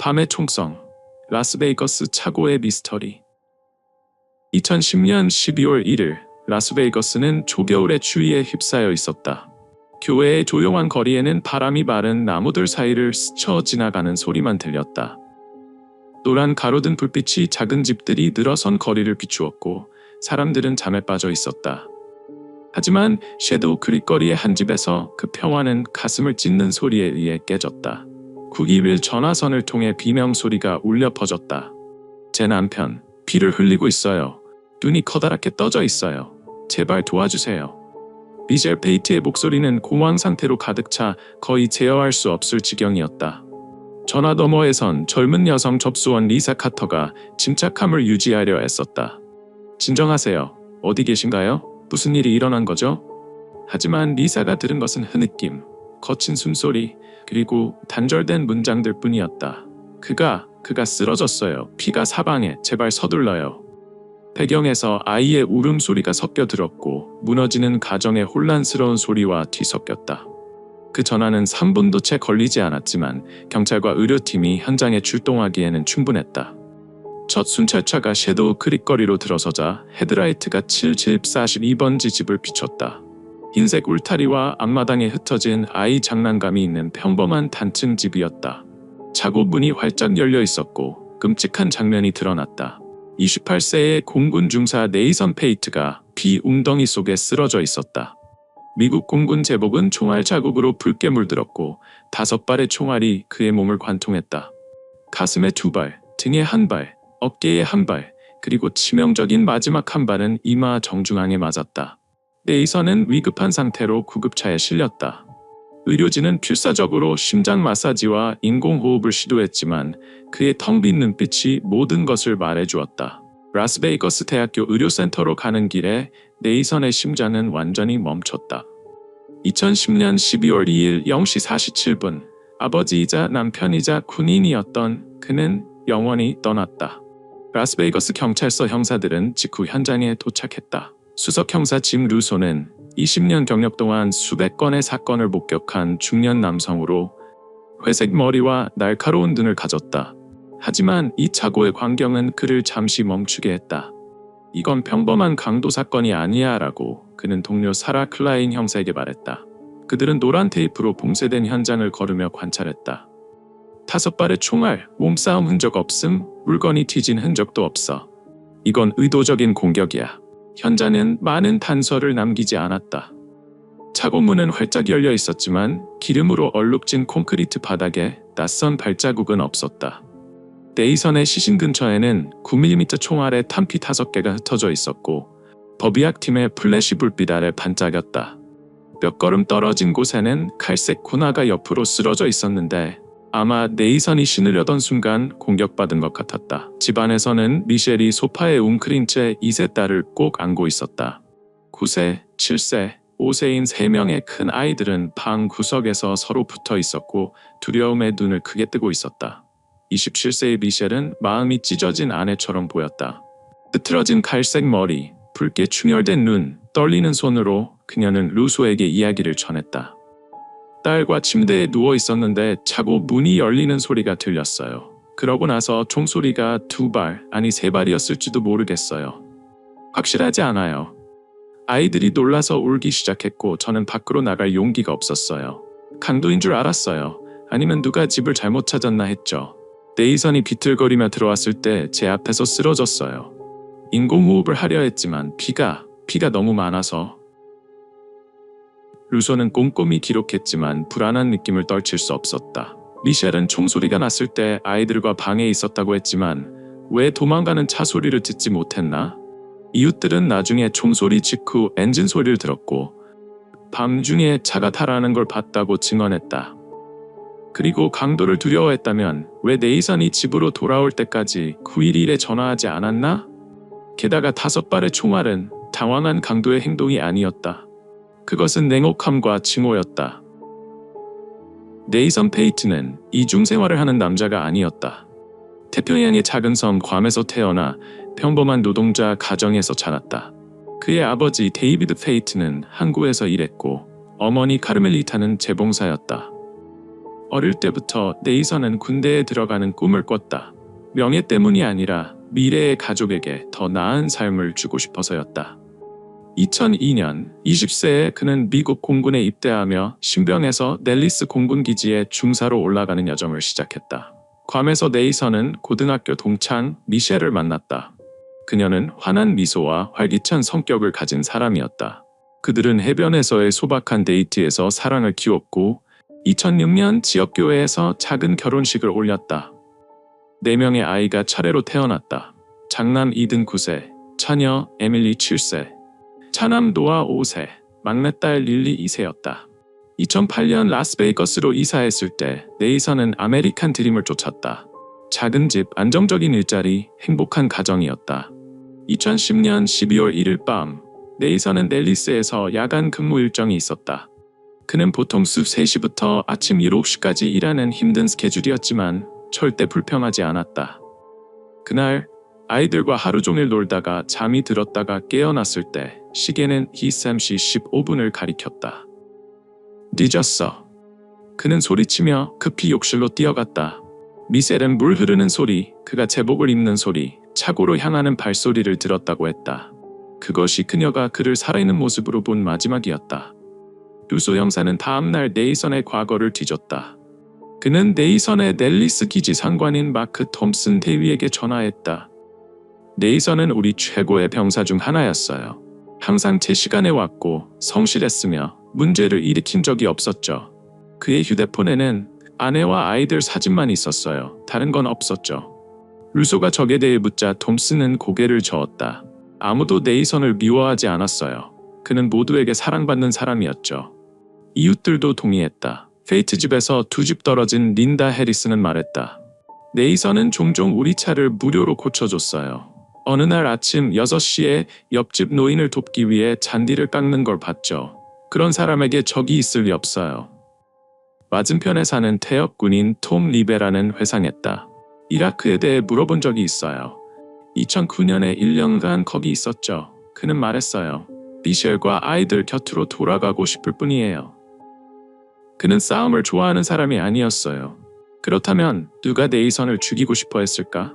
밤의 총성, 라스베이거스 차고의 미스터리. 2010년 12월 1일, 라스베이거스는 초겨울의 추위에 휩싸여 있었다. 교외의 조용한 거리에는 바람이 마른 나무들 사이를 스쳐 지나가는 소리만 들렸다. 노란 가로등 불빛이 작은 집들이 늘어선 거리를 비추었고 사람들은 잠에 빠져 있었다. 하지만 섀도우 크릭 거리의 한 집에서 그 평화는 가슴을 찢는 소리에 의해 깨졌다. 911 전화선을 통해 비명소리가 울려 퍼졌다. 제 남편, 피를 흘리고 있어요. 눈이 커다랗게 떠져 있어요. 제발 도와주세요. 미셸 페이트의 목소리는 공황 상태로 가득 차 거의 제어할 수 없을 지경이었다. 전화 너머에선 젊은 여성 접수원 리사 카터가 침착함을 유지하려 애썼다. 진정하세요. 어디 계신가요? 무슨 일이 일어난 거죠? 하지만 리사가 들은 것은 흐느낌, 거친 숨소리, 그리고 단절된 문장들 뿐이었다. 그가 쓰러졌어요. 피가 사방에. 제발 서둘러요. 배경에서 아이의 울음소리가 섞여 들었고 무너지는 가정의 혼란스러운 소리와 뒤섞였다. 그 전화는 3분도 채 걸리지 않았지만 경찰과 의료팀이 현장에 출동하기에는 충분했다. 첫 순찰차가 섀도우 크릭 거리로 들어서자 헤드라이트가 7742번지 집을 비췄다. 흰색 울타리와 앞마당에 흩어진 아이 장난감이 있는 평범한 단층 집이었다. 차고 문이 활짝 열려 있었고 끔찍한 장면이 드러났다. 28세의 공군 중사 네이선 페이트가 피 웅덩이 속에 쓰러져 있었다. 미국 공군 제복은 총알 자국으로 붉게 물들었고 5발의 총알이 그의 몸을 관통했다. 가슴에 2발, 등에 1발, 어깨에 1발, 그리고 치명적인 마지막 1발은 이마 정중앙에 맞았다. 네이선은 위급한 상태로 구급차에 실렸다. 의료진은 필사적으로 심장 마사지와 인공호흡을 시도했지만 그의 텅 빈 눈빛이 모든 것을 말해주었다. 라스베이거스 대학교 의료센터로 가는 길에 네이선의 심장은 완전히 멈췄다. 2010년 12월 2일 0시 47분, 아버지이자 남편이자 군인이었던 그는 영원히 떠났다. 라스베이거스 경찰서 형사들은 직후 현장에 도착했다. 수석 형사 짐 루소는 20년 경력 동안 수백 건의 사건을 목격한 중년 남성으로 회색 머리와 날카로운 눈을 가졌다. 하지만 이 차고의 광경은 그를 잠시 멈추게 했다. 이건 평범한 강도 사건이 아니야 라고 그는 동료 사라 클라인 형사에게 말했다. 그들은 노란 테이프로 봉쇄된 현장을 걸으며 관찰했다. 5발의 총알, 몸싸움 흔적 없음, 물건이 튀진 흔적도 없어. 이건 의도적인 공격이야. 현장은 많은 단서를 남기지 않았다. 차고 문은 활짝 열려 있었지만 기름으로 얼룩진 콘크리트 바닥에 낯선 발자국은 없었다. 네이선의 시신 근처에는 9mm 총알의 탄피 5개가 흩어져 있었고 법의학팀의 플래시 불빛 아래 반짝였다. 몇 걸음 떨어진 곳에는 갈색 군화가 옆으로 쓰러져 있었는데 아마 네이선이 신으려던 순간 공격받은 것 같았다. 집안에서는 미셸이 소파에 웅크린 채 2세 딸을 꼭 안고 있었다. 9세, 7세, 5세인 3명의 큰 아이들은 방 구석에서 서로 붙어 있었고 두려움에 눈을 크게 뜨고 있었다. 27세의 미셸은 마음이 찢어진 아내처럼 보였다. 흐트러진 갈색 머리, 붉게 충혈된 눈, 떨리는 손으로 그녀는 루소에게 이야기를 전했다. 딸과 침대에 누워 있었는데 차고 문이 열리는 소리가 들렸어요. 그러고 나서 총소리가 2발, 아니 3발이었을지도 모르겠어요. 확실하지 않아요. 아이들이 놀라서 울기 시작했고 저는 밖으로 나갈 용기가 없었어요. 강도인 줄 알았어요. 아니면 누가 집을 잘못 찾았나 했죠. 네이선이 비틀거리며 들어왔을 때 제 앞에서 쓰러졌어요. 인공호흡을 하려 했지만 피가 너무 많아서. 루소는 꼼꼼히 기록했지만 불안한 느낌을 떨칠 수 없었다. 미셸은 총소리가 났을 때 아이들과 방에 있었다고 했지만 왜 도망가는 차 소리를 듣지 못했나? 이웃들은 나중에 총소리 직후 엔진 소리를 들었고 밤중에 차가 타라는 걸 봤다고 증언했다. 그리고 강도를 두려워했다면 왜 네이선이 집으로 돌아올 때까지 911에 전화하지 않았나? 게다가 5발의 총알은 당황한 강도의 행동이 아니었다. 그것은 냉혹함과 증오였다. 네이선 페이트는 이중 생활을 하는 남자가 아니었다. 태평양의 작은 섬 괌에서 태어나 평범한 노동자 가정에서 자랐다. 그의 아버지 데이비드 페이트는 항구에서 일했고 어머니 카르멜리타는 재봉사였다. 어릴 때부터 네이선은 군대에 들어가는 꿈을 꿨다. 명예 때문이 아니라 미래의 가족에게 더 나은 삶을 주고 싶어서였다. 2002년 20세에 그는 미국 공군에 입대하며 신병에서 넬리스 공군기지에 중사로 올라가는 여정을 시작했다. 괌에서 네이선은 고등학교 동창 미셸을 만났다. 그녀는 환한 미소와 활기찬 성격을 가진 사람이었다. 그들은 해변에서의 소박한 데이트에서 사랑을 키웠고 2006년 지역교회에서 작은 결혼식을 올렸다. 4명의 아이가 차례로 태어났다. 장남 이든 9세, 차녀 에밀리 7세, 차남 노아 5세, 막내딸 릴리 2세였다. 2008년 라스베이거스로 이사했을 때 네이선은 아메리칸 드림을 쫓았다. 작은 집, 안정적인 일자리, 행복한 가정이었다. 2010년 12월 1일 밤, 네이선은 넬리스에서 야간 근무 일정이 있었다. 그는 보통 수 3시부터 아침 7시까지 일하는 힘든 스케줄이었지만 절대 불평하지 않았다. 그날 아이들과 하루 종일 놀다가 잠이 들었다가 깨어났을 때 시계는 23시 15분을 가리켰다. 늦었어. 그는 소리치며 급히 욕실로 뛰어갔다. 미셸은 물 흐르는 소리, 그가 제복을 입는 소리, 차고로 향하는 발소리를 들었다고 했다. 그것이 그녀가 그를 살아있는 모습으로 본 마지막이었다. 루소 형사는 다음날 네이선의 과거를 뒤졌다. 그는 네이선의 넬리스 기지 상관인 마크 톰슨 대위에게 전화했다. 네이선은 우리 최고의 병사 중 하나였어요. 항상 제 시간에 왔고 성실했으며 문제를 일으킨 적이 없었죠. 그의 휴대폰에는 아내와 아이들 사진만 있었어요. 다른 건 없었죠. 루소가 적에 대해 묻자 톰슨은 고개를 저었다. 아무도 네이선을 미워하지 않았어요. 그는 모두에게 사랑받는 사람이었죠. 이웃들도 동의했다. 페이트 집에서 2집 떨어진 린다 해리스는 말했다. 네이선은 종종 우리 차를 무료로 고쳐줬어요. 어느 날 아침 6시에 옆집 노인을 돕기 위해 잔디를 깎는 걸 봤죠. 그런 사람에게 적이 있을 리 없어요. 맞은편에 사는 태역 군인 톰 리베라는 회상했다. 이라크에 대해 물어본 적이 있어요. 2009년에 1년간 거기 있었죠. 그는 말했어요. 미셸과 아이들 곁으로 돌아가고 싶을 뿐이에요. 그는 싸움을 좋아하는 사람이 아니었어요. 그렇다면 누가 네이선을 죽이고 싶어 했을까?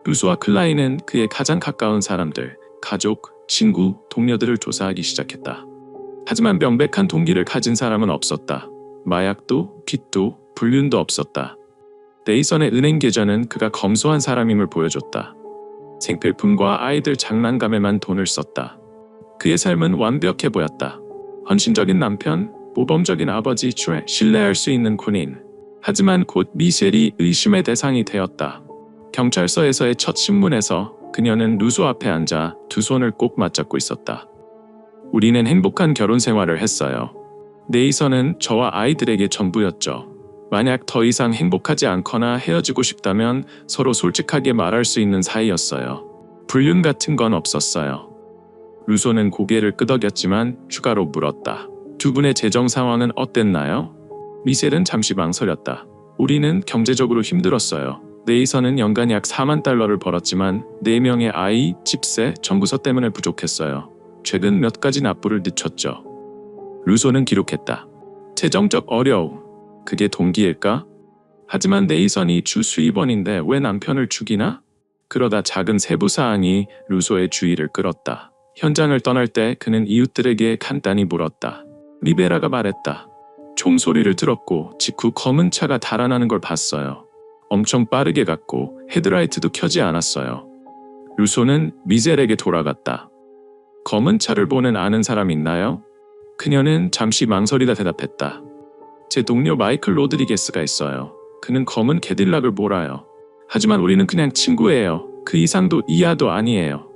루소와 클라인은 그의 가장 가까운 사람들, 가족, 친구, 동료들을 조사하기 시작했다. 하지만 명백한 동기를 가진 사람은 없었다. 마약도, 빚도, 불륜도 없었다. 네이선의 은행 계좌는 그가 검소한 사람임을 보여줬다. 생필품과 아이들 장난감에만 돈을 썼다. 그의 삶은 완벽해 보였다. 헌신적인 남편, 모범적인 아버지, 신뢰할 수 있는 군인. 하지만 곧 미셸이 의심의 대상이 되었다. 경찰서에서의 첫 신문에서 그녀는 루소 앞에 앉아 두 손을 꼭 맞잡고 있었다. 우리는 행복한 결혼 생활을 했어요. 네이선은 저와 아이들에게 전부였죠. 만약 더 이상 행복하지 않거나 헤어지고 싶다면 서로 솔직하게 말할 수 있는 사이였어요. 불륜 같은 건 없었어요. 루소는 고개를 끄덕였지만 추가로 물었다. 두 분의 재정 상황은 어땠나요? 미셸은 잠시 망설였다. 우리는 경제적으로 힘들었어요. 네이선은 연간 약 4만 달러를 벌었지만 4명의 아이, 집세, 청구서 때문에 부족했어요. 최근 몇 가지 납부를 늦췄죠. 루소는 기록했다. 재정적 어려움. 그게 동기일까? 하지만 네이선이 주 수입원인데 왜 남편을 죽이나? 그러다 작은 세부사항이 루소의 주의를 끌었다. 현장을 떠날 때 그는 이웃들에게 간단히 물었다. 리베라가 말했다. 총소리를 들었고 직후 검은 차가 달아나는 걸 봤어요. 엄청 빠르게 갔고 헤드라이트도 켜지 않았어요. 루소는 미셸에게 돌아갔다. 검은 차를 보는 아는 사람 있나요? 그녀는 잠시 망설이다 대답했다. 제 동료 마이클 로드리게스가 있어요. 그는 검은 캐딜락을 몰아요. 하지만 우리는 그냥 친구예요. 그 이상도 이하도 아니에요.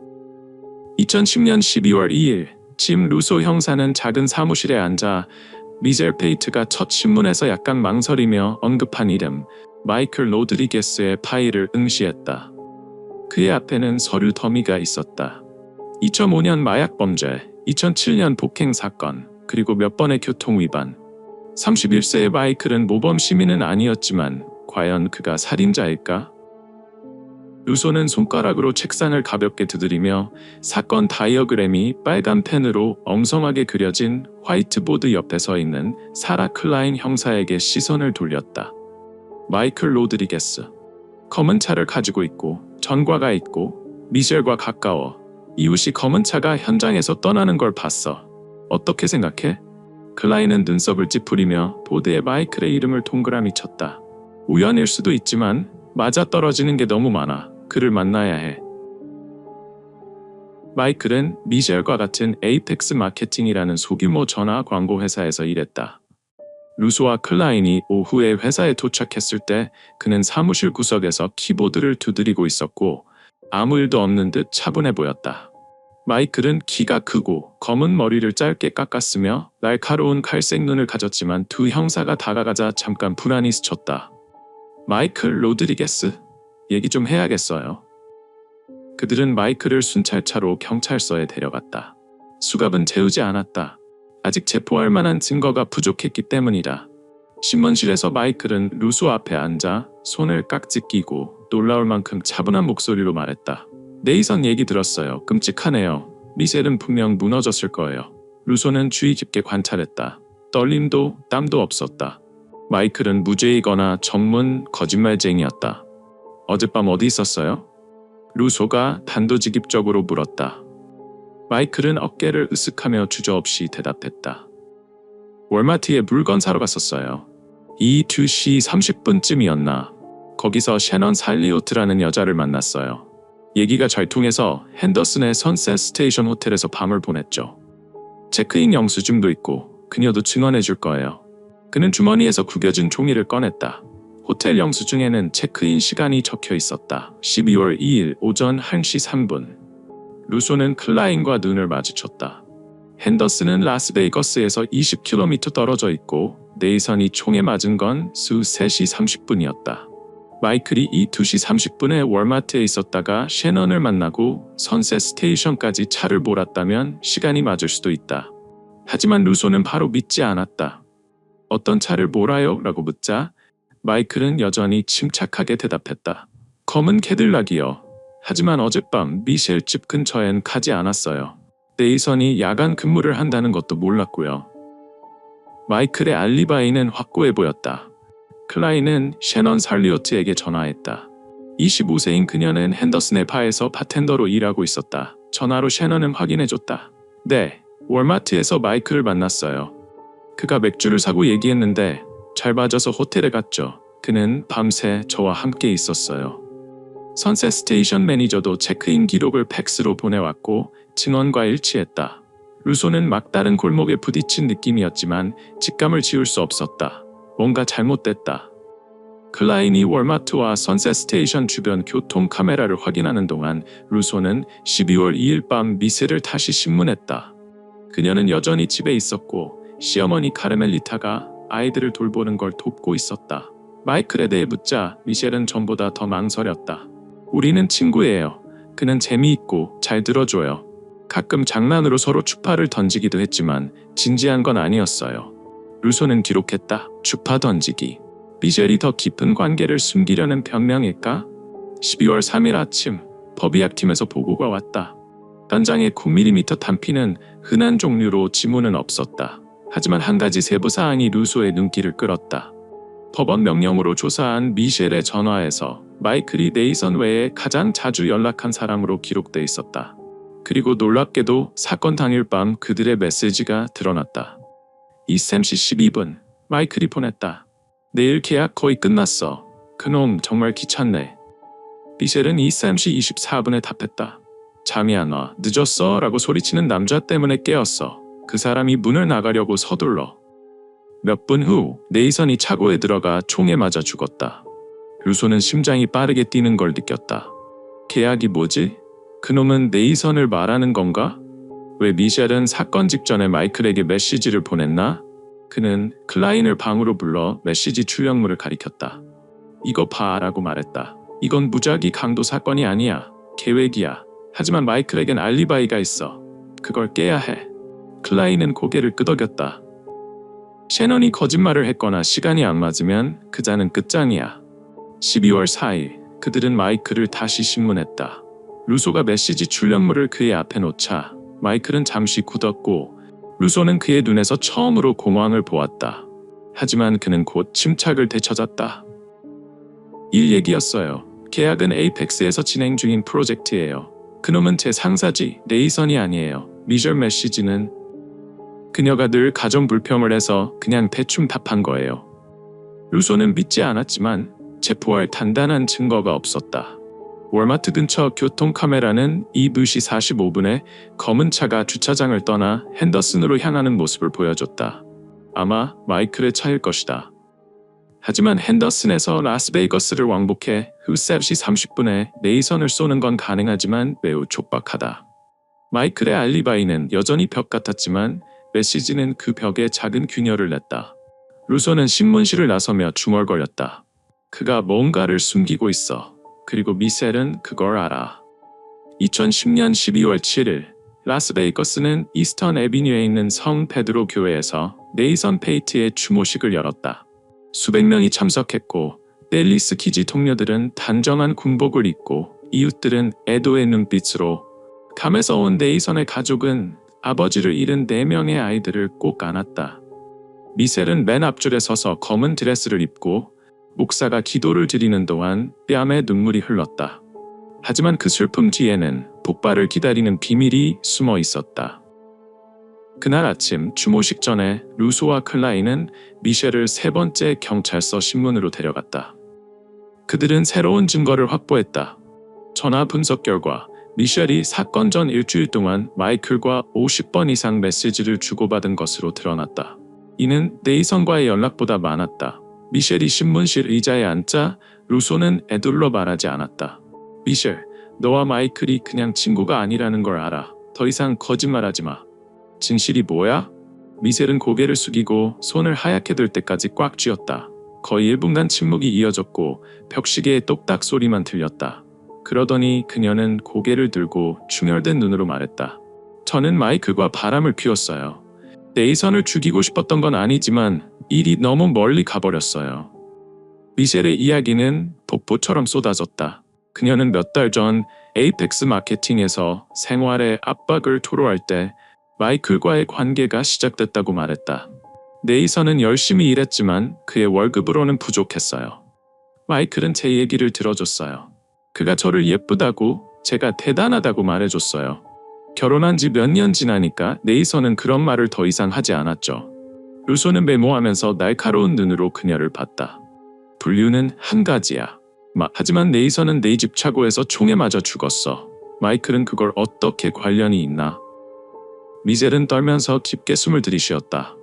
2010년 12월 2일 짐 루소 형사는 작은 사무실에 앉아 미셸 페이트가 첫 신문에서 약간 망설이며 언급한 이름 마이클 로드리게스의 파일을 응시했다. 그의 앞에는 서류 더미가 있었다. 2005년 마약 범죄, 2007년 폭행 사건, 그리고 몇 번의 교통 위반. 31세의 마이클은 모범 시민은 아니었지만 과연 그가 살인자일까? 루소는 손가락으로 책상을 가볍게 두드리며 사건 다이어그램이 빨간 펜으로 엉성하게 그려진 화이트보드 옆에 서 있는 사라 클라인 형사에게 시선을 돌렸다. 마이클 로드리게스. 검은 차를 가지고 있고 전과가 있고 미셸과 가까워. 이웃이 검은 차가 현장에서 떠나는 걸 봤어. 어떻게 생각해? 클라인은 눈썹을 찌푸리며 보드에 마이클의 이름을 동그라미 쳤다. 우연일 수도 있지만 맞아떨어지는 게 너무 많아. 그를 만나야 해. 마이클은 미셸과 같은 에이펙스 마케팅이라는 소규모 전화 광고 회사에서 일했다. 루소와 클라인이 오후에 회사에 도착했을 때 그는 사무실 구석에서 키보드를 두드리고 있었고 아무 일도 없는 듯 차분해 보였다. 마이클은 키가 크고 검은 머리를 짧게 깎았으며 날카로운 칼색 눈을 가졌지만 두 형사가 다가가자 잠깐 불안이 스쳤다. 마이클 로드리게스, 얘기 좀 해야겠어요. 그들은 마이클을 순찰차로 경찰서에 데려갔다. 수갑은 채우지 않았다. 아직 체포할 만한 증거가 부족했기 때문이다. 신문실에서 마이클은 루소 앞에 앉아 손을 깍지 끼고 놀라울 만큼 차분한 목소리로 말했다. 네이선 얘기 들었어요. 끔찍하네요. 미셸은 분명 무너졌을 거예요. 루소는 주의 깊게 관찰했다. 떨림도 땀도 없었다. 마이클은 무죄이거나 전문 거짓말쟁이였다. 어젯밤 어디 있었어요? 루소가 단도직입적으로 물었다. 마이클은 어깨를 으쓱하며 주저없이 대답했다. 월마트에 물건 사러 갔었어요. 2시 30분쯤이었나. 거기서 셔넌 살리오트라는 여자를 만났어요. 얘기가 잘 통해서 핸더슨의 선셋 스테이션 호텔에서 밤을 보냈죠. 체크인 영수증도 있고 그녀도 증언해 줄 거예요. 그는 주머니에서 구겨진 종이를 꺼냈다. 호텔 영수증에는 체크인 시간이 적혀 있었다. 12월 2일 오전 1시 3분. 루소는 클라인과 눈을 마주쳤다. 핸더슨은 라스베이거스에서 20km 떨어져 있고 네이선이 총에 맞은 건 수 3시 30분이었다. 마이클이 이 2시 30분에 월마트에 있었다가 셔넌을 만나고 선셋 스테이션까지 차를 몰았다면 시간이 맞을 수도 있다. 하지만 루소는 바로 믿지 않았다. 어떤 차를 몰아요? 라고 묻자 마이클은 여전히 침착하게 대답했다. 검은 캐딜락이요. 하지만 어젯밤 미셸 집 근처엔 가지 않았어요. 네이선이 야간 근무를 한다는 것도 몰랐고요. 마이클의 알리바이는 확고해 보였다. 클라인은 셔넌 살리오트에게 전화했다. 25세인 그녀는 핸더슨의 바에서 바텐더로 일하고 있었다. 전화로 셔넌은 확인해줬다. 네, 월마트에서 마이클을 만났어요. 그가 맥주를 사고 얘기했는데 잘 맞아서 호텔에 갔죠. 그는 밤새 저와 함께 있었어요. 선셋 스테이션 매니저도 체크인 기록을 팩스로 보내왔고 증언과 일치했다. 루소는 막다른 골목에 부딪힌 느낌이었지만 직감을 지울 수 없었다. 뭔가 잘못됐다. 클라인이 월마트와 선셋 스테이션 주변 교통 카메라를 확인하는 동안 루소는 12월 2일 밤 미셸을 다시 신문했다. 그녀는 여전히 집에 있었고 시어머니 카르멜리타가 아이들을 돌보는 걸 돕고 있었다. 마이클에 대해 묻자 미셸은 전보다 더 망설였다. 우리는 친구예요. 그는 재미있고 잘 들어줘요. 가끔 장난으로 서로 추파를 던지기도 했지만 진지한 건 아니었어요. 루소는 기록했다. 추파 던지기. 미셸이 더 깊은 관계를 숨기려는 변명일까? 12월 3일 아침 법의학팀에서 보고가 왔다. 현장의 9mm 탄피는 흔한 종류로 지문은 없었다. 하지만 한 가지 세부사항이 루소의 눈길을 끌었다. 법원 명령으로 조사한 미셸의 전화에서 마이클이 네이선 외에 가장 자주 연락한 사람으로 기록돼 있었다. 그리고 놀랍게도 사건 당일 밤 그들의 메시지가 드러났다. 23시 12분 마이클이 보냈다. 내일 계약 거의 끝났어. 그놈 정말 귀찮네. 미셸은 23시 24분에 답했다. 잠이 안 와. 늦었어? 라고 소리치는 남자 때문에 깨었어. 그 사람이 문을 나가려고 서둘러. 몇 분 후 네이선이 차고에 들어가 총에 맞아 죽었다. 루소는 심장이 빠르게 뛰는 걸 느꼈다. 계약이 뭐지? 그놈은 네이선을 말하는 건가? 왜 미셸은 사건 직전에 마이클에게 메시지를 보냈나? 그는 클라인을 방으로 불러 메시지 출력물을 가리켰다. 이거 봐 라고 말했다. 이건 무작위 강도 사건이 아니야. 계획이야. 하지만 마이클에겐 알리바이가 있어. 그걸 깨야 해. 클라인은 고개를 끄덕였다. 셔넌이 거짓말을 했거나 시간이 안 맞으면 그자는 끝장이야. 12월 4일 그들은 마이클을 다시 신문했다. 루소가 메시지 출력물을 그의 앞에 놓자 마이클은 잠시 굳었고 루소는 그의 눈에서 처음으로 공황을 보았다. 하지만 그는 곧 침착을 되찾았다. 일 얘기였어요. 계약은 에이펙스에서 진행 중인 프로젝트예요. 그놈은 제 상사지 네이선이 아니에요. 미셸 메시지는 그녀가 늘 가정 불평을 해서 그냥 대충 답한 거예요. 루소는 믿지 않았지만 체포할 단단한 증거가 없었다. 월마트 근처 교통카메라는 2시 45분에 검은 차가 주차장을 떠나 핸더슨으로 향하는 모습을 보여줬다. 아마 마이클의 차일 것이다. 하지만 핸더슨에서 라스베이거스를 왕복해 후 3시 30분에 네이선을 쏘는 건 가능하지만 매우 촉박하다. 마이클의 알리바이는 여전히 벽 같았지만 메시지는 그 벽에 작은 균열을 냈다. 루소는 신문실을 나서며 중얼거렸다. 그가 뭔가를 숨기고 있어. 그리고 미셸은 그걸 알아. 2010년 12월 7일 라스베이거스는 이스턴 애비뉴에 있는 성 베드로 교회에서 네이선 페이트의 추모식을 열었다. 수백 명이 참석했고 델리스 키지 동료들은 단정한 군복을 입고 이웃들은 애도의 눈빛으로 감에서 온 네이선의 가족은 아버지를 잃은 4명의 아이들을 꼭 안았다. 미셸은 맨 앞줄에 서서 검은 드레스를 입고 목사가 기도를 드리는 동안 뺨에 눈물이 흘렀다. 하지만 그 슬픔 뒤에는 폭발을 기다리는 비밀이 숨어 있었다. 그날 아침 추모식 전에 루소와 클라인은 미셸을 3번째 경찰서 신문으로 데려갔다. 그들은 새로운 증거를 확보했다. 전화 분석 결과 미셸이 사건 전 일주일 동안 마이클과 50번 이상 메시지를 주고받은 것으로 드러났다. 이는 네이선과의 연락보다 많았다. 미셸이 신문실 의자에 앉자 루소는 애둘러 말하지 않았다. 미셸, 너와 마이클이 그냥 친구가 아니라는 걸 알아. 더 이상 거짓말하지 마. 진실이 뭐야? 미셸은 고개를 숙이고 손을 하얗게 들 때까지 꽉 쥐었다. 거의 1분간 침묵이 이어졌고 벽시계의 똑딱 소리만 들렸다. 그러더니 그녀는 고개를 들고 충혈된 눈으로 말했다. 저는 마이클과 바람을 피웠어요. 네이선을 죽이고 싶었던 건 아니지만 일이 너무 멀리 가버렸어요. 미셸의 이야기는 폭포처럼 쏟아졌다. 그녀는 몇 달 전 에이펙스 마케팅에서 생활의 압박을 토로할 때 마이클과의 관계가 시작됐다고 말했다. 네이선은 열심히 일했지만 그의 월급으로는 부족했어요. 마이클은 제 얘기를 들어줬어요. 그가 저를 예쁘다고, 제가 대단하다고 말해줬어요. 결혼한 지 몇 년 지나니까 네이선은 그런 말을 더 이상 하지 않았죠. 루소는 메모하면서 날카로운 눈으로 그녀를 봤다. 분류는 한 가지야. 하지만 네이선은 내 집 차고에서 총에 맞아 죽었어. 마이클은 그걸 어떻게 관련이 있나? 미셸은 떨면서 깊게 숨을 들이쉬었다.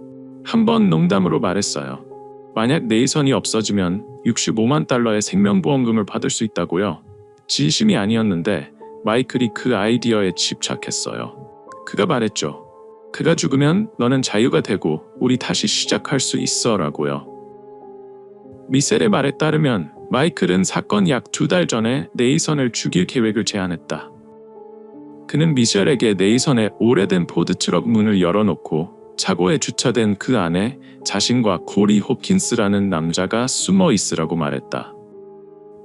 한 번 농담으로 말했어요. 만약 네이선이 없어지면 65만 달러의 생명보험금을 받을 수 있다고요. 진심이 아니었는데 마이클이 그 아이디어에 집착했어요. 그가 말했죠. 그가 죽으면 너는 자유가 되고 우리 다시 시작할 수 있어 라고요. 미셸의 말에 따르면 마이클은 사건 약 2달 전에 네이선을 죽일 계획을 제안했다. 그는 미셸에게 네이선의 오래된 포드트럭 문을 열어놓고 차고에 주차된 그 안에 자신과 코리 홉킨스라는 남자가 숨어 있으라고 말했다.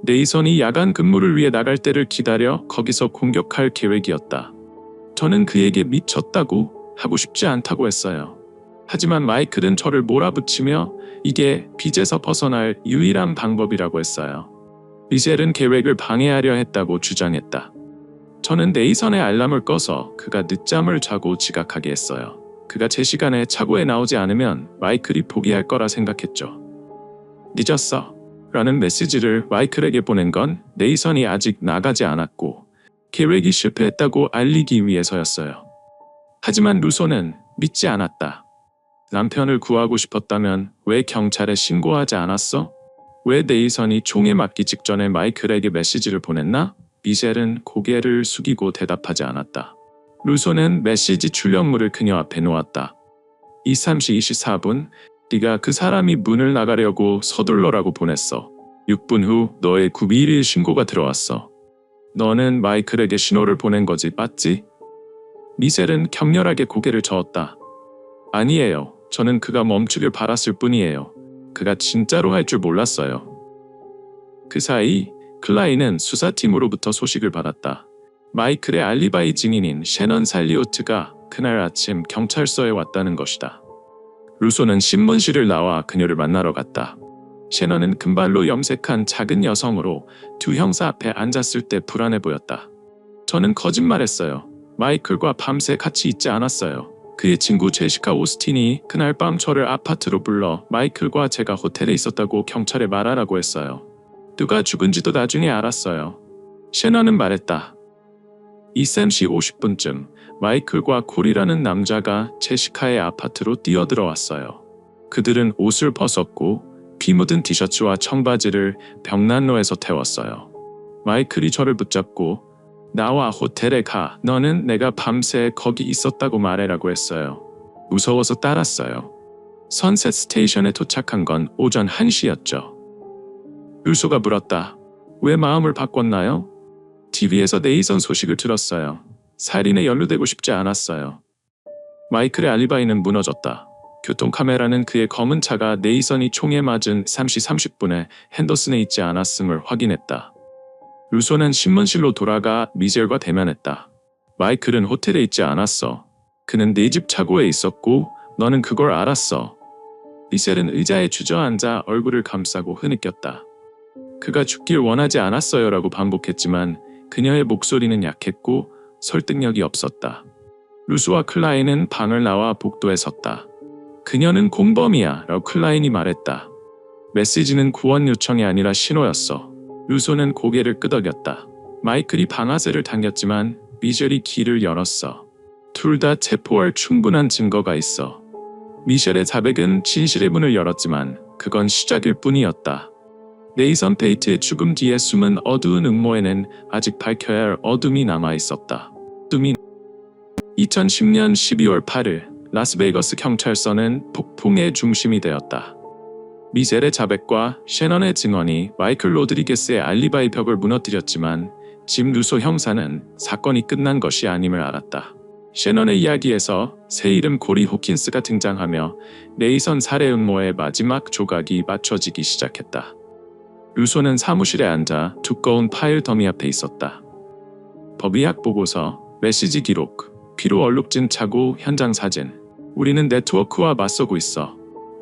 네이선이 야간 근무를 위해 나갈 때를 기다려 거기서 공격할 계획이었다. 저는 그에게 미쳤다고 하고 싶지 않다고 했어요. 하지만 마이클은 저를 몰아붙이며 이게 빚에서 벗어날 유일한 방법이라고 했어요. 미셸은 계획을 방해하려 했다고 주장했다. 저는 네이선의 알람을 꺼서 그가 늦잠을 자고 지각하게 했어요. 그가 제 시간에 차고에 나오지 않으면 마이클이 포기할 거라 생각했죠. 늦었어. 라는 메시지를 마이클에게 보낸 건 네이선이 아직 나가지 않았고 계획이 실패했다고 알리기 위해서였어요. 하지만 루소는 믿지 않았다. 남편을 구하고 싶었다면 왜 경찰에 신고하지 않았어? 왜 네이선이 총에 맞기 직전에 마이클에게 메시지를 보냈나? 미셸은 고개를 숙이고 대답하지 않았다. 루소는 메시지 출력물을 그녀 앞에 놓았다. 23시 24분, 네가 그 사람이 문을 나가려고 서둘러라고 보냈어. 6분 후 너의 911 신고가 들어왔어. 너는 마이클에게 신호를 보낸 거지, 맞지? 미셸은 격렬하게 고개를 저었다. 아니에요. 저는 그가 멈추길 바랐을 뿐이에요. 그가 진짜로 할 줄 몰랐어요. 그 사이 클라인은 수사팀으로부터 소식을 받았다. 마이클의 알리바이 증인인 셰넌 살리오트가 그날 아침 경찰서에 왔다는 것이다. 루소는 신문실을 나와 그녀를 만나러 갔다. 셰넌은 금발로 염색한 작은 여성으로 두 형사 앞에 앉았을 때 불안해 보였다. 저는 거짓말했어요. 마이클과 밤새 같이 있지 않았어요. 그의 친구 제시카 오스틴이 그날 밤 저를 아파트로 불러 마이클과 제가 호텔에 있었다고 경찰에 말하라고 했어요. 누가 죽은지도 나중에 알았어요. 셰넌은 말했다. 이샘 시 50분쯤 마이클과 콜이라는 남자가 제시카의 아파트로 뛰어들어왔어요. 그들은 옷을 벗었고 피 묻은 티셔츠와 청바지를 벽난로에서 태웠어요. 마이클이 저를 붙잡고 나와 호텔에 가. 너는 내가 밤새 거기 있었다고 말해라고 했어요. 무서워서 따랐어요. 선셋 스테이션에 도착한 건 오전 1시였죠. 루소가 물었다. 왜 마음을 바꿨나요? TV에서 네이선 소식을 들었어요. 살인에 연루되고 싶지 않았어요. 마이클의 알리바이는 무너졌다. 교통카메라는 그의 검은 차가 네이선이 총에 맞은 3시 30분에 핸더슨에 있지 않았음을 확인했다. 루소는 신문실로 돌아가 미셸과 대면했다. 마이클은 호텔에 있지 않았어. 그는 네 집 차고에 있었고 너는 그걸 알았어. 미셸은 의자에 주저앉아 얼굴을 감싸고 흐느꼈다. 그가 죽길 원하지 않았어요 라고 반복했지만 그녀의 목소리는 약했고 설득력이 없었다. 루소와 클라인은 방을 나와 복도에 섰다. 그녀는 공범이야 라고 클라인이 말했다. 메시지는 구원 요청이 아니라 신호였어. 루소는 고개를 끄덕였다. 마이클이 방아쇠를 당겼지만 미셸이 길을 열었어. 둘 다 체포할 충분한 증거가 있어. 미셸의 자백은 진실의 문을 열었지만 그건 시작일 뿐이었다. 네이선 페이트의 죽음 뒤에 숨은 어두운 음모에는 아직 밝혀야 할 어둠이 남아있었다. 2010년 12월 8일 라스베이거스 경찰서는 폭풍의 중심이 되었다. 미셸의 자백과 셰넌의 증언이 마이클 로드리게스의 알리바이 벽을 무너뜨렸지만 짐 루소 형사는 사건이 끝난 것이 아님을 알았다. 셰넌의 이야기에서 새 이름 코리 호킨스가 등장하며 네이선 살해 음모의 마지막 조각이 맞춰지기 시작했다. 루소는 사무실에 앉아 두꺼운 파일 더미 앞에 있었다. 법의학 보고서, 메시지 기록, 피로 얼룩진 차고 현장 사진. 우리는 네트워크와 맞서고 있어.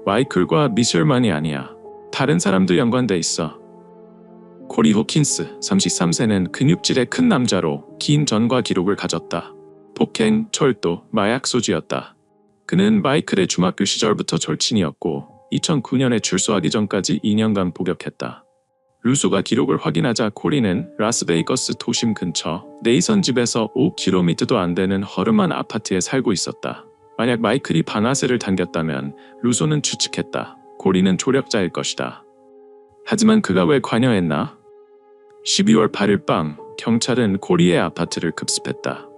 마이클과 미셸만이 아니야. 다른 사람도 연관돼 있어. 코리 호킨스 33세는 근육질의 큰 남자로 긴 전과 기록을 가졌다. 폭행, 철도, 마약 소지였다. 그는 마이클의 중학교 시절부터 절친이었고 2009년에 출소하기 전까지 2년간 복역했다. 루소가 기록을 확인하자 코리는 라스베이거스 도심 근처 네이선 집에서 5km도 안 되는 허름한 아파트에 살고 있었다. 만약 마이클이 방아쇠를 당겼다면 루소는 추측했다. 코리는 조력자일 것이다. 하지만 그가 왜 관여했나? 12월 8일 밤 경찰은 코리의 아파트를 급습했다.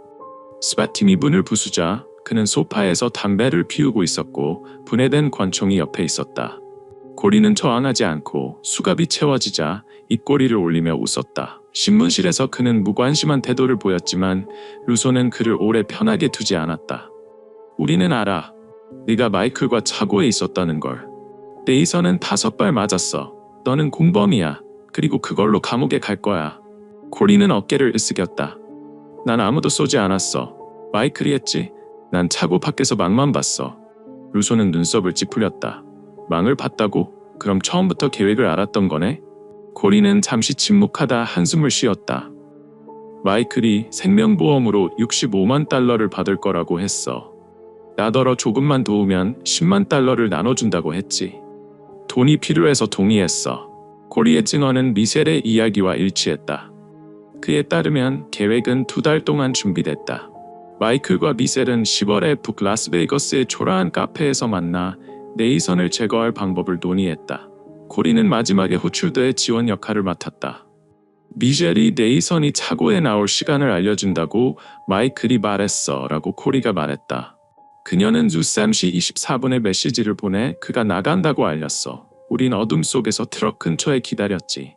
스팟팀이 문을 부수자 그는 소파에서 담배를 피우고 있었고 분해된 권총이 옆에 있었다. 코리는 저항하지 않고 수갑이 채워지자 입꼬리를 올리며 웃었다. 신문실에서 그는 무관심한 태도를 보였지만 루소는 그를 오래 편하게 두지 않았다. 우리는 알아. 네가 마이클과 차고에 있었다는 걸. 네이선은 5발 맞았어. 너는 공범이야. 그리고 그걸로 감옥에 갈 거야. 코리는 어깨를 으쓱였다. 난 아무도 쏘지 않았어. 마이클이 했지. 난 차고 밖에서 망만 봤어. 루소는 눈썹을 찌푸렸다. 망을 봤다고? 그럼 처음부터 계획을 알았던 거네? 코리는 잠시 침묵하다 한숨을 쉬었다. 마이클이 생명보험으로 65만 달러를 받을 거라고 했어. 나더러 조금만 도우면 10만 달러를 나눠준다고 했지. 돈이 필요해서 동의했어. 코리의 증언은 미셸의 이야기와 일치했다. 그에 따르면 계획은 2달 동안 준비됐다. 마이클과 미셸은 10월에 북 라스베이거스의 초라한 카페에서 만나 네이선을 제거할 방법을 논의했다. 코리는 마지막에 호출대의 지원 역할을 맡았다. 미셸이 네이선이 차고에 나올 시간을 알려준다고 마이클이 말했어 라고 코리가 말했다. 그녀는 뉴스 3시 24분에 메시지를 보내 그가 나간다고 알렸어. 우린 어둠 속에서 트럭 근처에 기다렸지.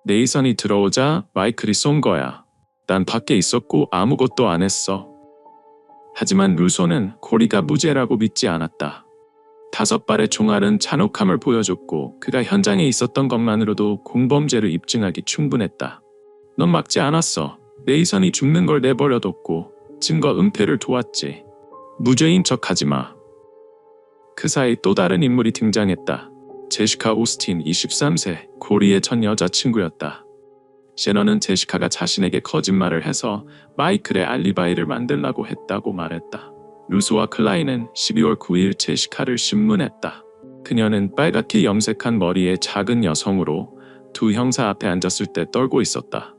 네이선이 들어오자 마이클이 쏜 거야. 난 밖에 있었고 아무것도 안 했어. 하지만 루소는 코리가 무죄라고 믿지 않았다. 5발의 총알은 잔혹함을 보여줬고 그가 현장에 있었던 것만으로도 공범죄를 입증하기 충분했다. 넌 막지 않았어. 네이선이 죽는 걸 내버려뒀고 증거 은폐를 도왔지. 무죄인 척하지 마. 그 사이 또 다른 인물이 등장했다. 제시카 오스틴 23세, 코리의 전 여자친구였다. 셰넌은 제시카가 자신에게 거짓말을 해서 마이클의 알리바이를 만들라고 했다고 말했다. 루소와 클라인은 12월 9일 제시카를 신문했다. 그녀는 빨갛게 염색한 머리의 작은 여성으로 두 형사 앞에 앉았을 때 떨고 있었다.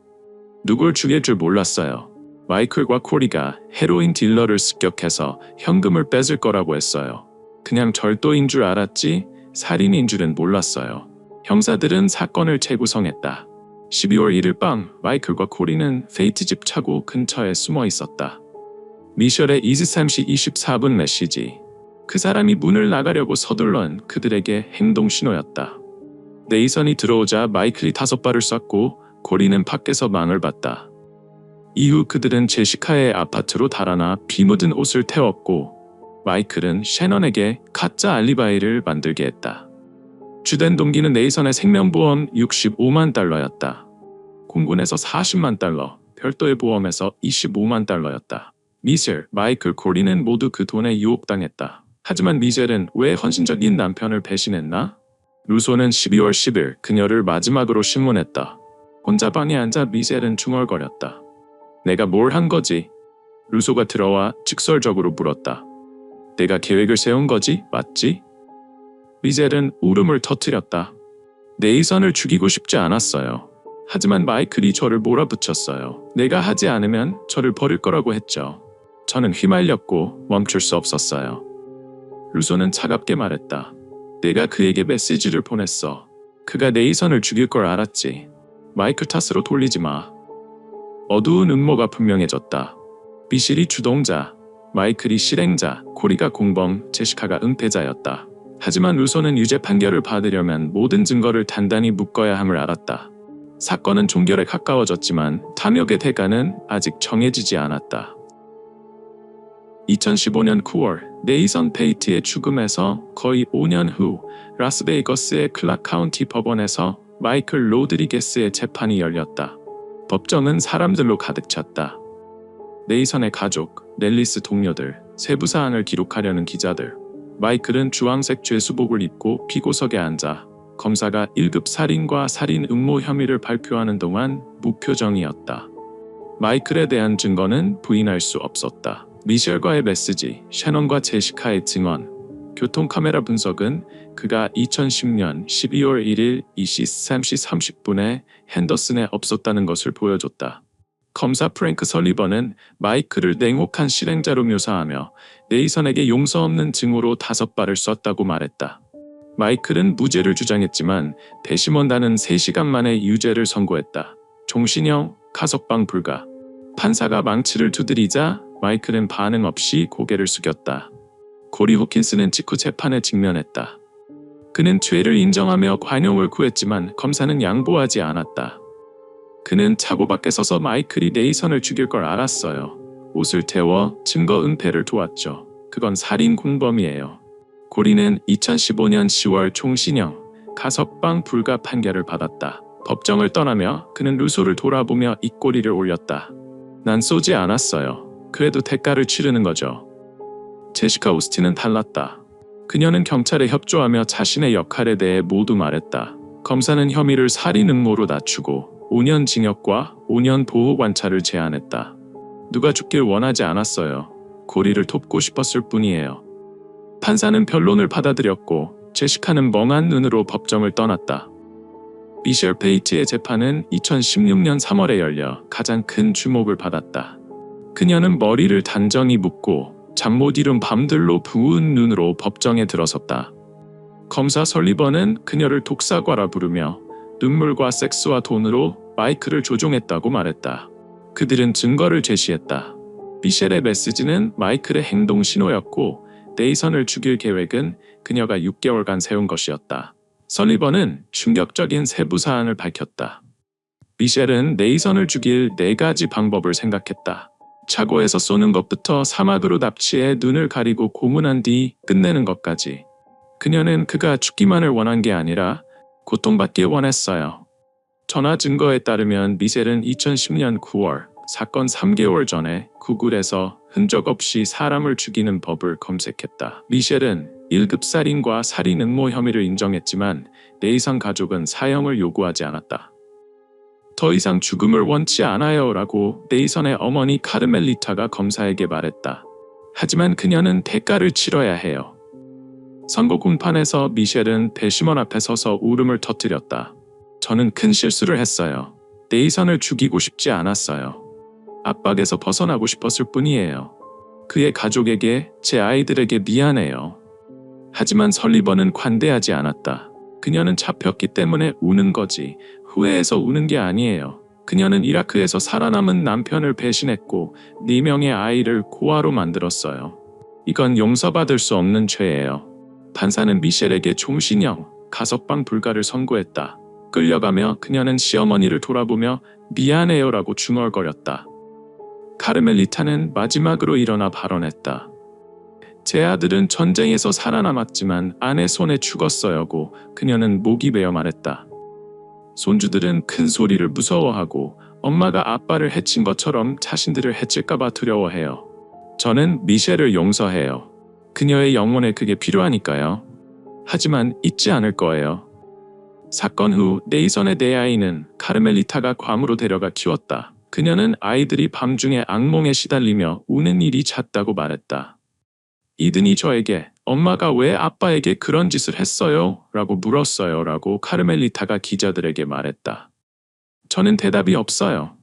누굴 죽일 줄 몰랐어요. 마이클과 코리가 헤로인 딜러를 습격해서 현금을 뺏을 거라고 했어요. 그냥 절도인 줄 알았지 살인인 줄은 몰랐어요. 형사들은 사건을 재구성했다. 12월 1일 밤 마이클과 코리는 페이트 집 차고 근처에 숨어 있었다. 미셸의 23시 24분 메시지. 그 사람이 문을 나가려고 서둘러는 그들에게 행동 신호였다. 네이선이 들어오자 마이클이 5발을 쐈고 코리는 밖에서 망을 봤다. 이후 그들은 제시카의 아파트로 달아나 피 묻은 옷을 태웠고 마이클은 셰넌에게 가짜 알리바이를 만들게 했다. 주된 동기는 네이선의 생명보험 65만 달러였다. 공군에서 40만 달러, 별도의 보험에서 25만 달러였다. 미셸, 마이클, 코리는 모두 그 돈에 유혹당했다. 하지만 미셸은 왜 헌신적인 남편을 배신했나? 루소는 12월 10일 그녀를 마지막으로 신문했다. 혼자 방에 앉아 미셸은 중얼거렸다. 내가 뭘 한 거지? 루소가 들어와 직설적으로 물었다. 내가 계획을 세운 거지? 맞지? 미셸은 울음을 터뜨렸다. 네이선을 죽이고 싶지 않았어요. 하지만 마이클이 저를 몰아붙였어요. 내가 하지 않으면 저를 버릴 거라고 했죠. 저는 휘말렸고 멈출 수 없었어요. 루소는 차갑게 말했다. 내가 그에게 메시지를 보냈어. 그가 네이선을 죽일 걸 알았지. 마이클 탓으로 돌리지 마. 어두운 음모가 분명해졌다. 미셸이 주동자, 마이클이 실행자, 코리가 공범, 제시카가 은폐자였다. 하지만 루소는 유죄 판결을 받으려면 모든 증거를 단단히 묶어야 함을 알았다. 사건은 종결에 가까워졌지만 탐욕의 대가는 아직 정해지지 않았다. 2015년 9월 네이선 페이트의 죽음에서 거의 5년 후 라스베이거스의 클락 카운티 법원에서 마이클 로드리게스의 재판이 열렸다. 법정은 사람들로 가득 찼다. 네이선의 가족, 렐리스 동료들, 세부 사항을 기록하려는 기자들. 마이클은 주황색 죄수복을 입고 피고석에 앉아 검사가 1급 살인과 살인 음모 혐의를 발표하는 동안 무표정이었다. 마이클에 대한 증거는 부인할 수 없었다. 미셸과의 메시지, 셰넌과 제시카의 증언, 교통카메라 분석은 그가 2010년 12월 1일 23시 30분에 핸더슨에 없었다는 것을 보여줬다. 검사 프랭크 설리번은 마이클을 냉혹한 실행자로 묘사하며 네이선에게 용서 없는 증오로 5발을 쐈다고 말했다. 마이클은 무죄를 주장했지만 대심원단은 3시간 만에 유죄를 선고했다. 종신형, 가석방 불가. 판사가 망치를 두드리자 마이클은 반응 없이 고개를 숙였다. 코리 호킨스는 직후 재판에 직면했다. 그는 죄를 인정하며 관용을 구했지만 검사는 양보하지 않았다. 그는 차고 밖에 서서 마이클이 네이선을 죽일 걸 알았어요. 옷을 태워 증거 은폐를 도왔죠. 그건 살인 공범이에요. 코리는 2015년 10월 종신형, 가석방 불가 판결을 받았다. 법정을 떠나며 그는 루소를 돌아보며 입꼬리를 올렸다. 난 쏘지 않았어요. 그래도 대가를 치르는 거죠. 제시카 오스틴은 달랐다. 그녀는 경찰에 협조하며 자신의 역할에 대해 모두 말했다. 검사는 혐의를 살인 음모로 낮추고 5년 징역과 5년 보호 관찰을 제안했다. 누가 죽길 원하지 않았어요. 코리를 돕고 싶었을 뿐이에요. 판사는 변론을 받아들였고 제시카는 멍한 눈으로 법정을 떠났다. 미셸 페이트의 재판은 2016년 3월에 열려 가장 큰 주목을 받았다. 그녀는 머리를 단정히 묶고 잠 못 이룬 밤들로 부은 눈으로 법정에 들어섰다. 검사 설리번은 그녀를 독사과라 부르며 눈물과 섹스와 돈으로 마이클을 조종했다고 말했다. 그들은 증거를 제시했다. 미셸의 메시지는 마이클의 행동 신호였고 네이선을 죽일 계획은 그녀가 6개월간 세운 것이었다. 설리번은 충격적인 세부 사항을 밝혔다. 미셸은 네이선을 죽일 4가지 방법을 생각했다. 차고에서 쏘는 것부터 사막으로 납치해 눈을 가리고 고문한 뒤 끝내는 것까지. 그녀는 그가 죽기만을 원한 게 아니라 고통받길 원했어요. 전화 증거에 따르면 미셸은 2010년 9월 사건 3개월 전에 구글에서 흔적 없이 사람을 죽이는 법을 검색했다. 미셸은 1급 살인과 살인 응모 혐의를 인정했지만 네이선 가족은 사형을 요구하지 않았다. 더 이상 죽음을 원치 않아요라고 네이선의 어머니 카르멜리타가 검사에게 말했다. 하지만 그녀는 대가를 치러야 해요. 선고 공판에서 미셸은 배심원 앞에 서서 울음을 터뜨렸다. 저는 큰 실수를 했어요. 네이선을 죽이고 싶지 않았어요. 압박에서 벗어나고 싶었을 뿐이에요. 그의 가족에게, 제 아이들에게 미안해요. 하지만 설리번은 관대하지 않았다. 그녀는 잡혔기 때문에 우는 거지 후회해서 우는 게 아니에요. 그녀는 이라크에서 살아남은 남편을 배신했고 4명의 아이를 고아로 만들었어요. 이건 용서받을 수 없는 죄예요. 판사는 미셸에게 종신형, 가석방 불가를 선고했다. 끌려가며 그녀는 시어머니를 돌아보며 미안해요라고 중얼거렸다. 카르멜리타는 마지막으로 일어나 발언했다. 제 아들은 전쟁에서 살아남았지만 아내 손에 죽었어요고 그녀는 목이 베어 말했다. 손주들은 큰 소리를 무서워하고 엄마가 아빠를 해친 것처럼 자신들을 해칠까봐 두려워해요. 저는 미셸을 용서해요. 그녀의 영혼에 그게 필요하니까요. 하지만 잊지 않을 거예요. 사건 후 네이선의 4아이는 카르멜리타가 괌으로 데려가 키웠다. 그녀는 아이들이 밤중에 악몽에 시달리며 우는 일이 잦다고 말했다. 이든이 저에게 엄마가 왜 아빠에게 그런 짓을 했어요? 라고 물었어요 라고 카르멜리타가 기자들에게 말했다. 저는 대답이 없어요.